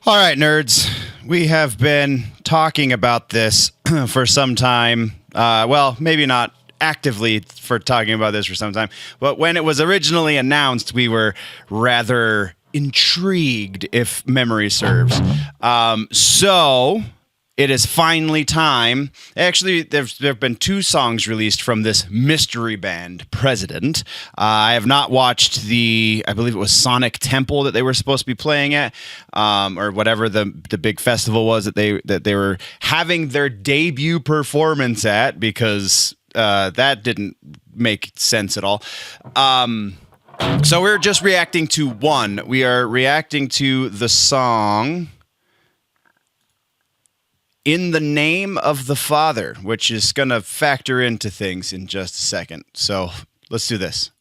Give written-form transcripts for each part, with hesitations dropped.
All right, nerds. We have been talking about this for some time. Well, maybe not actively for talking about this for some time, but when it was originally announced, we were rather intrigued, if memory serves. So it is finally time. Actually, there have been 2 songs released from this mystery band, President. I have not watched I believe it was Sonic Temple that they were supposed to be playing at, or whatever the big festival was that they were having their debut performance at, because that didn't make sense at all. So we're just reacting to one. We are reacting to the song In the Name of the Father, which is going to factor into things in just a second. So let's do this.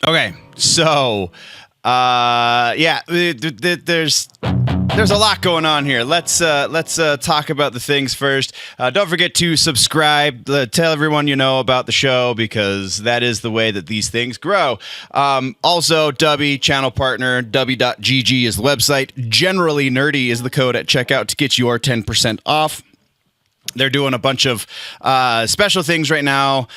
Okay, so there's a lot going on here. Let's talk about the things first. Don't forget to subscribe. Tell everyone you know about the show, because that is the way that these things grow. Also, Dubby, channel partner, dubby.gg is the website. Generally Nerdy is the code at checkout to get your 10% off. They're doing a bunch of special things right now.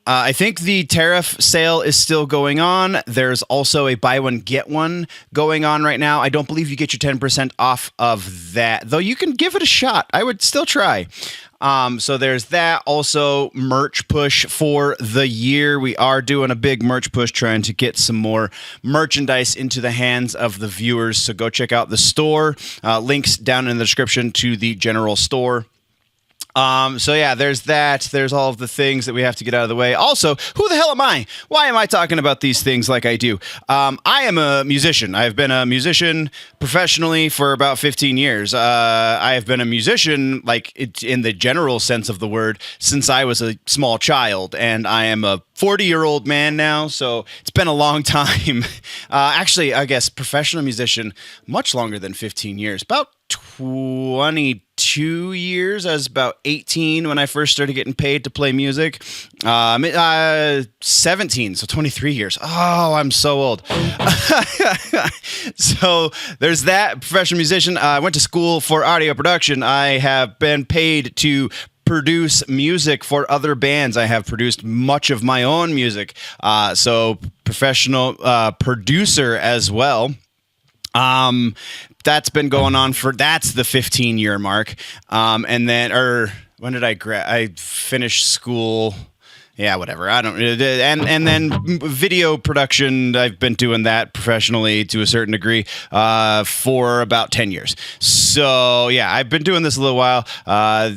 I think the tariff sale is still going on. There's also a buy one, get one going on right now. I don't believe you get your 10% off of that, though you can give it a shot. I would still try. So there's that. Also, merch push for the year. We are doing a big merch push, trying to get some more merchandise into the hands of the viewers. So go check out the store. Links down in the description to the general store. So yeah, there's that. There's all of the things that we have to get out of the way. Also, who the hell am I? Why am I talking about these things like I do? I am a musician. I've been a musician professionally for about 15 years. I have been a musician, like in the general sense of the word, since I was a small child, and I am a 40-year-old man now, so it's been a long time. Actually, I guess professional musician, much longer than 15 years, about 22 years. I was about 18 when I first started getting paid to play music. 17, so 23 years. Oh, I'm so old. So there's that. Professional musician. I went to school for audio production. I have been paid to produce music for other bands. I have produced much of my own music. So professional producer as well. That's been going on that's the 15-year mark. And then, when did I finished school? Yeah, whatever. I don't. And then video production, I've been doing that professionally to a certain degree for about 10 years. So yeah, I've been doing this a little while. Our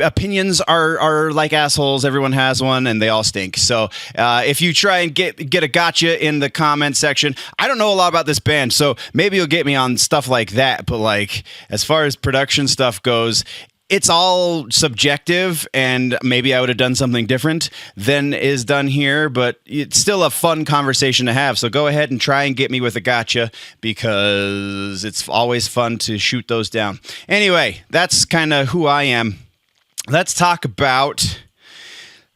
opinions are like assholes. Everyone has one, and they all stink. So if you try and get a gotcha in the comment section, I don't know a lot about this band, so maybe you'll get me on stuff like that. But like, as far as production stuff goes, it's all subjective, and maybe I would have done something different than is done here, but it's still a fun conversation to have. So go ahead and try and get me with a gotcha, because it's always fun to shoot those down. Anyway, that's kind of who I am. Let's talk about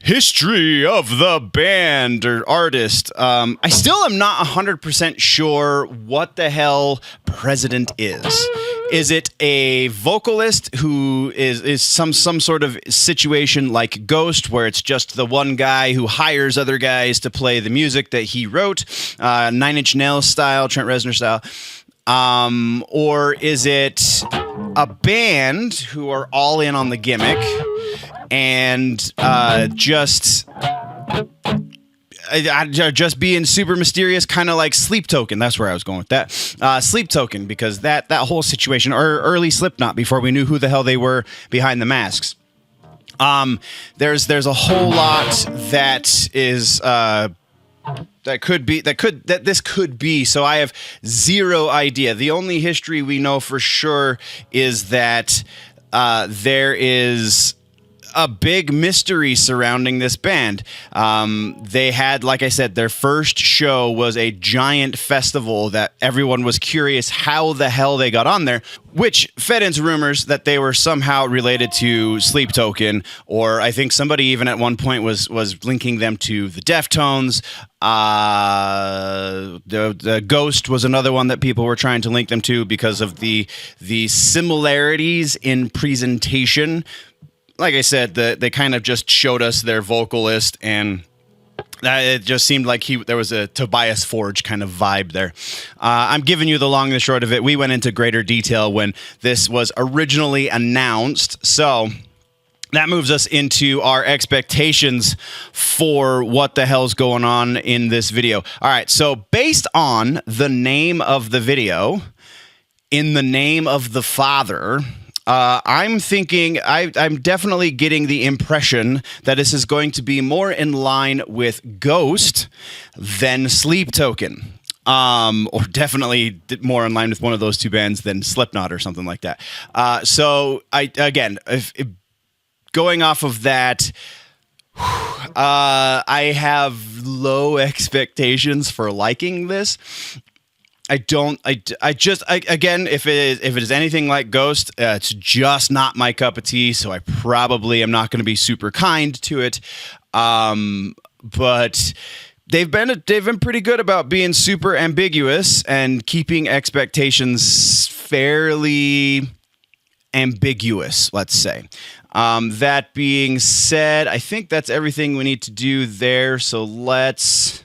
history of the band or artist. I still am not 100% sure what the hell President is. Is it a vocalist who is some sort of situation like Ghost, where it's just the one guy who hires other guys to play the music that he wrote, Nine Inch Nails style, Trent Reznor style? Or is it a band who are all in on the gimmick and just being super mysterious, kind of like Sleep Token? That's where I was going with that. Sleep Token, because that whole situation, or early Slipknot, before we knew who the hell they were behind the masks. There's a whole lot that is this could be. So I have zero idea. The only history we know for sure is that there is a big mystery surrounding this band. They had, like I said, their first show was a giant festival that everyone was curious how the hell they got on there, which fed into rumors that they were somehow related to Sleep Token, or I think somebody even at one point was linking them to the Deftones. The Ghost was another one that people were trying to link them to because of the similarities in presentation. Like I said, they kind of just showed us their vocalist, and it just seemed like there was a Tobias Forge kind of vibe there. I'm giving you the long and the short of it. We went into greater detail when this was originally announced, so that moves us into our expectations for what the hell's going on in this video. All right, so based on the name of the video, In the Name of the Father, I'm thinking, I'm definitely getting the impression that this is going to be more in line with Ghost than Sleep Token. Or definitely more in line with one of those two bands than Slipknot or something like that. So, going off of that, I have low expectations for liking this. Again, if it is anything like Ghost, it's just not my cup of tea, so I probably am not going to be super kind to it. But they've been pretty good about being super ambiguous and keeping expectations fairly ambiguous, let's say. That being said, I think that's everything we need to do there, so let's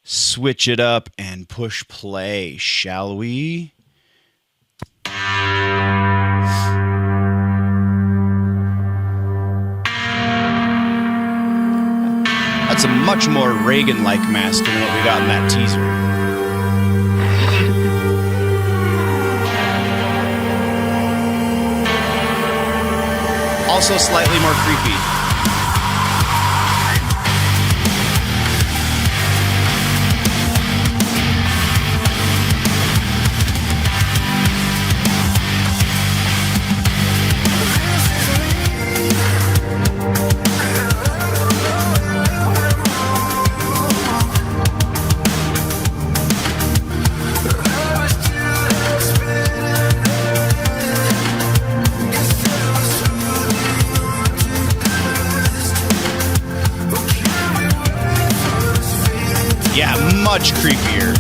switch it up and push play, shall we? That's a much more Reagan-like master than what we got in that teaser. Also slightly more creepy. Yeah, much creepier.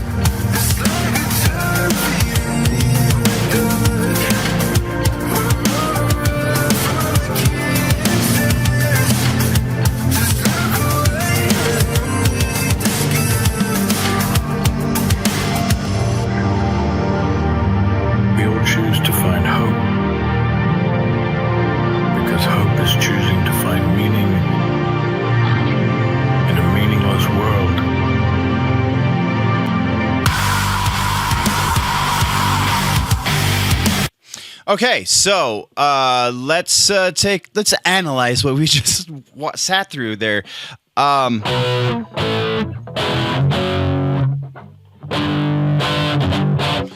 We all choose to find hope, because hope is choosing to find meaning in a meaningless world. Okay, so let's analyze what we just sat through there.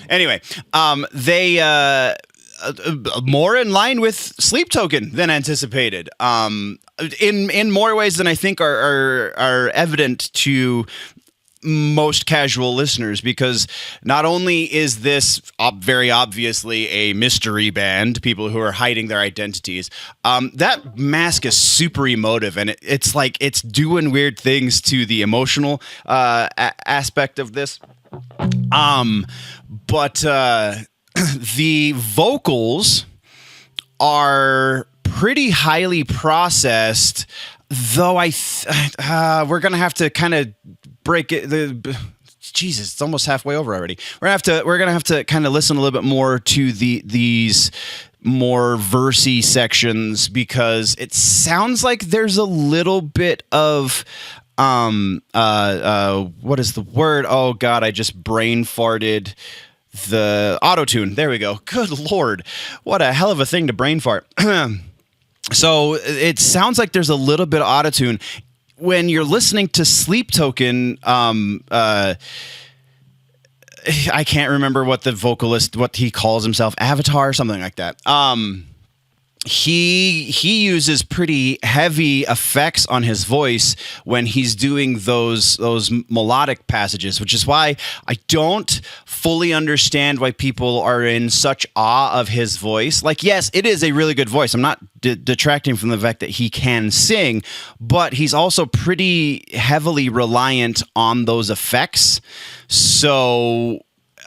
Anyway, they more in line with Sleep Token than anticipated. In more ways than I think are evident to most casual listeners, because not only is this very obviously a mystery band, people who are hiding their identities, that mask is super emotive, and it's like it's doing weird things to the emotional aspect of this. But the vocals are pretty highly processed, though we're gonna have to kind of break it. Jesus, it's almost halfway over already. We're gonna have to kind of listen a little bit more to these more versy sections, because it sounds like there's a little bit of what is the word? Oh God, I just brain farted. The auto-tune. There we go. Good Lord. What a hell of a thing to brain fart. So it sounds like there's a little bit of auto-tune. When you're listening to Sleep Token, I can't remember what the vocalist, what he calls himself, Avatar or something like that. he uses pretty heavy effects on his voice when he's doing those melodic passages, which is why I don't fully understand why people are in such awe of his voice. Like, yes, it is a really good voice. I'm not detracting from the fact that he can sing, but he's also pretty heavily reliant on those effects. So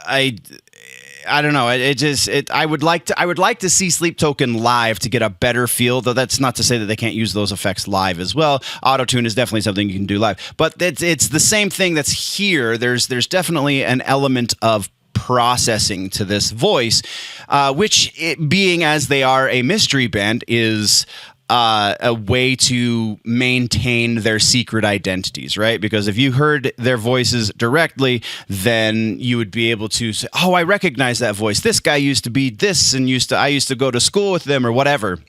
I don't know. I would like to see Sleep Token live to get a better feel. Though that's not to say that they can't use those effects live as well. Autotune is definitely something you can do live, but it's the same thing that's here. There's definitely an element of processing to this voice, which being as they are a mystery band is a way to maintain their secret identities, right? Because if you heard their voices directly, then you would be able to say, "Oh, I recognize that voice. This guy used to be this, and I used to go to school with them, or whatever."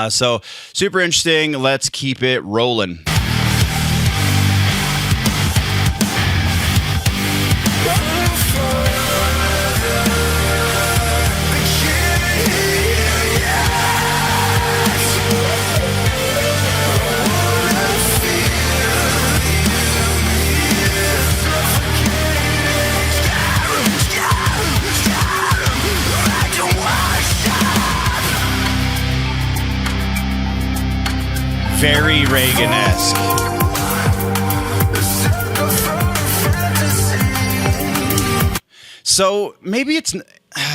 So super interesting. Let's keep it rolling. Very Reagan-esque. So maybe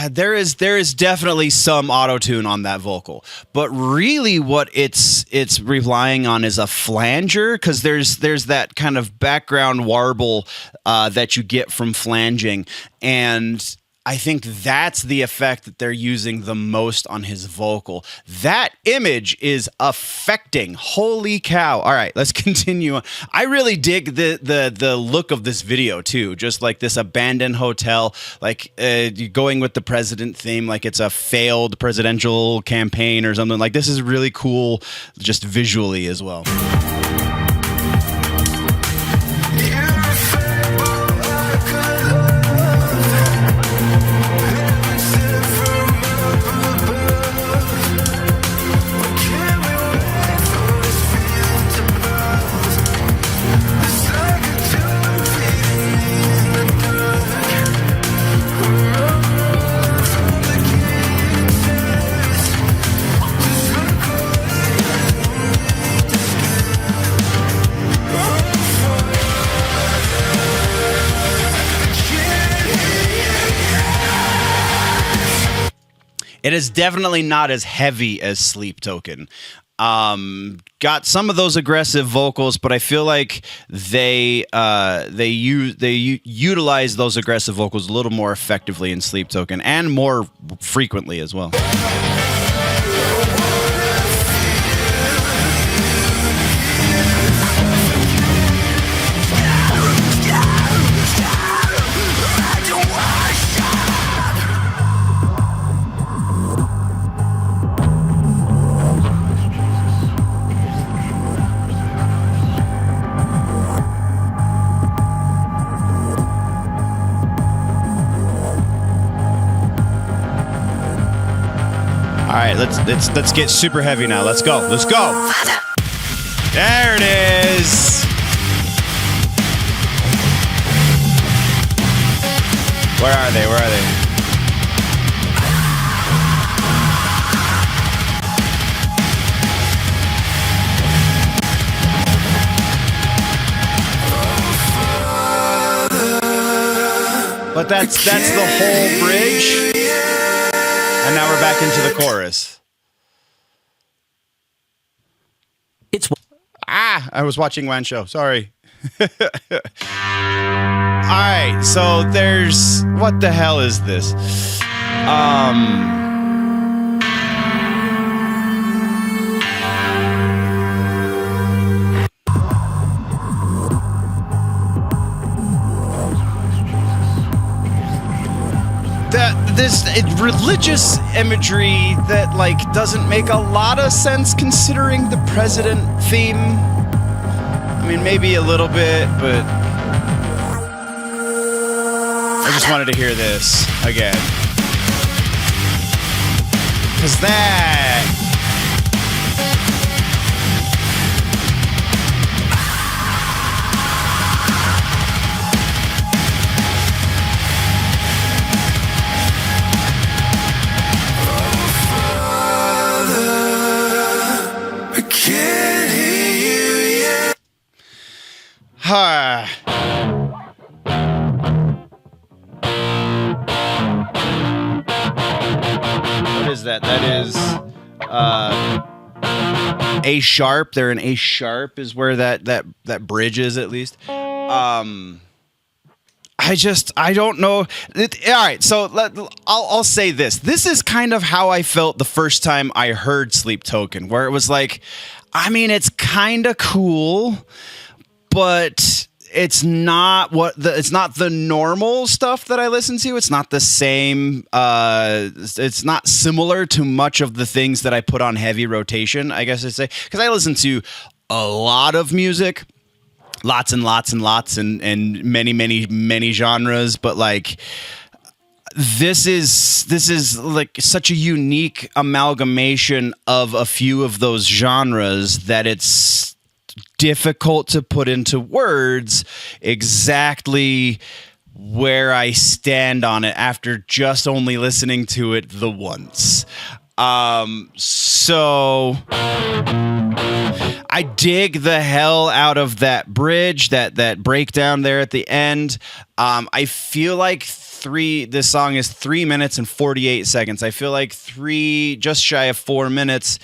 there is definitely some auto-tune on that vocal, but really what it's relying on is a flanger, because there's that kind of background warble that you get from flanging, and I think that's the effect that they're using the most on his vocal. That image is affecting. Holy cow. All right, let's continue. I really dig the look of this video too. Just like this abandoned hotel, like going with the president theme, like it's a failed presidential campaign or something. Like, this is really cool just visually as well. It is definitely not as heavy as Sleep Token. Got some of those aggressive vocals, but I feel like they utilize those aggressive vocals a little more effectively in Sleep Token, and more frequently as well. All right, let's get super heavy now. Let's go. Let's go. There it is. Where are they? Where are they? But that's the whole bridge. And now we're back into the chorus. I was watching one show. Sorry. All right, so there's, what the hell is this? This religious imagery that like doesn't make a lot of sense considering the president theme. I mean, maybe a little bit, but I just wanted to hear this again, because that I can't hear you yet. What is that? That is A sharp. They're in A sharp is where that bridge is, at least. I don't know. All right, so I'll say this. This is kind of how I felt the first time I heard Sleep Token, where it was like, I mean, it's kind of cool, but it's not it's not the normal stuff that I listen to. It's not the same. It's not similar to much of the things that I put on heavy rotation, I guess I'd say, because I listen to a lot of music. Lots and lots and lots and many genres, but like this is like such a unique amalgamation of a few of those genres that it's difficult to put into words exactly where I stand on it after just only listening to it the once. So I dig the hell out of that bridge, that breakdown there at the end. I feel like this song is 3 minutes and 48 seconds. I feel like just shy of 4 minutes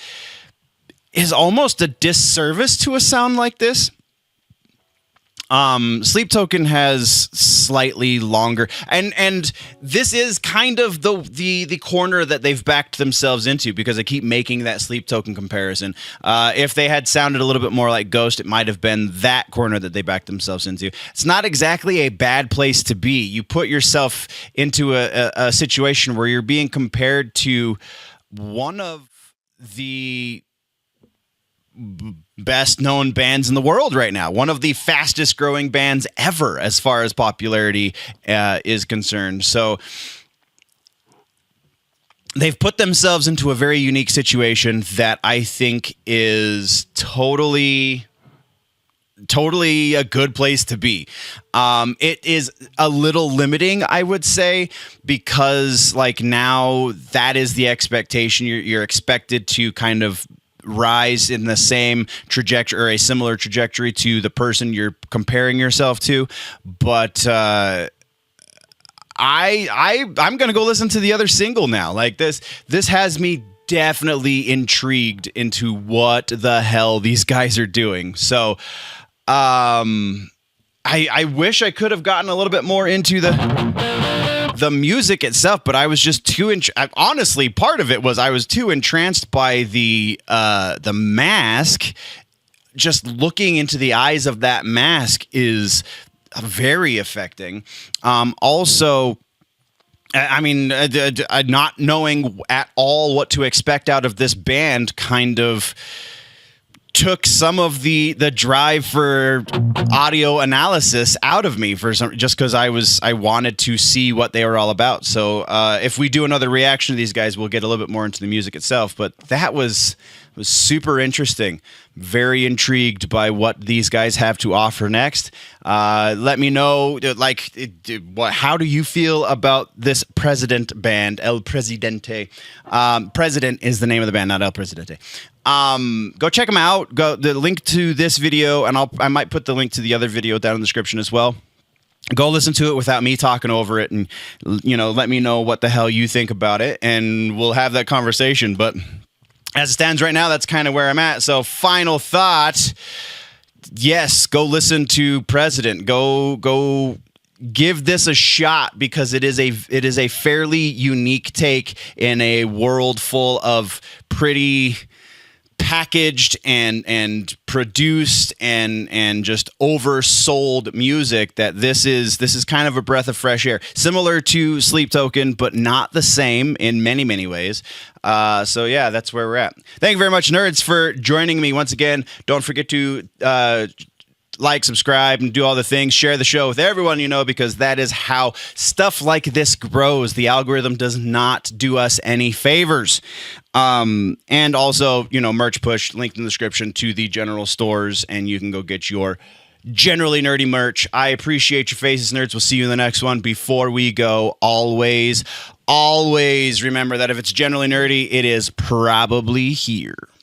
is almost a disservice to a sound like this. Sleep Token has slightly longer, and this is kind of the corner that they've backed themselves into, because I keep making that Sleep Token comparison. If they had sounded a little bit more like Ghost, it might have been that corner that they backed themselves into. It's not exactly a bad place to be. You put yourself into a situation where you're being compared to one of the best known bands in the world right now, one of the fastest growing bands ever as far as popularity is concerned. So they've put themselves into a very unique situation that I think is totally a good place to be. It is a little limiting, I would say, because like now that is the expectation. You're expected to kind of rise in the same trajectory or a similar trajectory to the person you're comparing yourself to. But I'm gonna go listen to the other single now. Like this has me definitely intrigued into what the hell these guys are doing. So I wish I could have gotten a little bit more into the music itself, but I was just too honestly, part of it was I was too entranced by the mask. Just looking into the eyes of that mask is very affecting. Also, I mean, not knowing at all what to expect out of this band kind of took some of the drive for audio analysis out of me just because I wanted to see what they were all about. So if we do another reaction to these guys, we'll get a little bit more into the music itself. But that was super interesting. Very intrigued by what these guys have to offer next. Let me know, how do you feel about this President band, El Presidente? President is the name of the band, not El Presidente. Go check them out. Go the link to this video, and I might put the link to the other video down in the description as well. Go listen to it without me talking over it, and let me know what the hell you think about it, and we'll have that conversation. But as it stands right now, that's kind of where I'm at. So final thought, yes, go listen to President. Go give this a shot, because it is a fairly unique take in a world full of pretty packaged and produced and just oversold music. That this is kind of a breath of fresh air, similar to Sleep Token, but not the same in many ways. So yeah, that's where we're at. Thank you very much, nerds, for joining me once again. Don't forget to like, subscribe, and do all the things. Share the show with everyone you know, because that is how stuff like this grows. The algorithm does not do us any favors. And also, merch push, linked in the description to the general stores, and you can go get your generally nerdy merch. I appreciate your faces, nerds. We'll see you in the next one. Before we go, always remember that if it's generally nerdy, it is probably here.